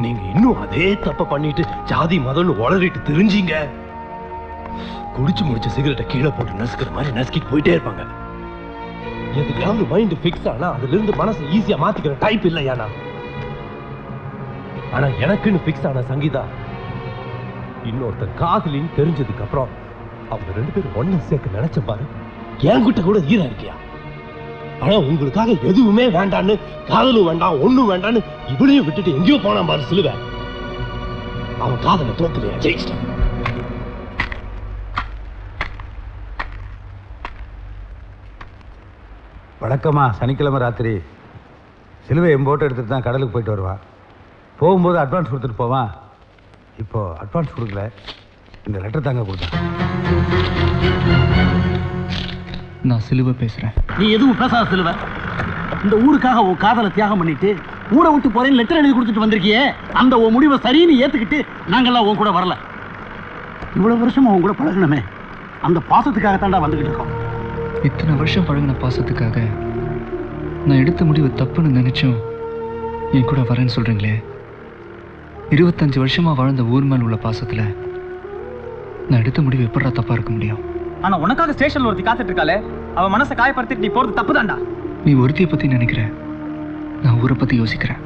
நீங்க இன்னும் அதே தப்ப பண்ணிட்டு ஜாதி மதம்னு உளறிட்டு தெரிஞ்சீங்க. குடிச்சு முடிச்ச சிகரெட்டை கீழே போட்டு நசுக்கிற மாதிரி நசுக்கிட்டு போயிட்டே இருப்பாங்க. எதுக்காவது மைண்ட் ஃபிக்ஸ் ஆனா அதுல இருந்து மனசை ஈஸியா மாத்திக்கிற டைப் இல்லையா நான். ஆனா எனக்குன்னு ஃபிக்ஸ் ஆன சங்கீதா இன்னொருத்தர் காதலின்னு தெரிஞ்சதுக்கு அப்புறம் அவங்க 2 பேரும் ஒண்ணு சேர்க்க நினைச்ச பாரு. என்கிட்ட கூட ஈரா இருக்கியா? ஆனா உங்களுக்காக எதுவுமே வேண்டான்னு, காதலும் வேண்டாம் ஒண்ணும் வேண்டான்னு இவளையும் விட்டுட்டு எங்கேயோ போனா பாரு சிலுவை. அவன் காதலை தோத்துலையா ஜெயிச்சிட்டான். வழக்கமா சனிக்கிழமை ராத்திரி சிலுவை எம்போட்டு எடுத்துட்டு தான் கடலுக்கு போயிட்டு வருவான். போகும்போது அட்வான்ஸ் கொடுத்துட்டு போவான். இப்போ அட்வான்ஸ் கொடுக்கல, இந்த லெட்டர் தாங்க கொடுத்தேன். நான் சிலுவை பேசுறேன். நீ எதுவும் பேசாத சிலுவை. இந்த ஊருக்காக உன் காதலை தியாகம் பண்ணிட்டு ஊரை விட்டு போறேன்னு லெட்டர் எழுதி கொடுத்துட்டு வந்திருக்கியே, அந்த உன் முடிவை சரின்னு ஏத்துக்கிட்டு நாங்கெல்லாம் உன் கூட வரல. இவ்வளவு வருஷம் உன் கூட பழகணுமே, அந்த பாசத்துக்காக தாண்டா வந்துகிட்டு இருக்கோம். இத்தனை வருஷம் பழகின பாசத்துக்காக நான் எடுத்த முடிவு தப்புன்னு நினைச்சும் என் கூட வரேன்னு சொல்றீங்களே. 25 வருஷமா வாழ்ந்த ஊர் மேல் உள்ள பாசத்துல நான் எடுத்த முடிவு எப்படா தப்பா இருக்க முடியும்? ஆனா உனக்காக ஸ்டேஷன்ல ஒருத்தி காத்துட்டு இருக்காளே, அவ மனசை காயப்படுத்திட்டு நீ போறது தப்பு தான்டா. நீ ஒருத்தியை பத்தி நினைக்கிற, நான் ஊரை பத்தி யோசிக்கிறேன்.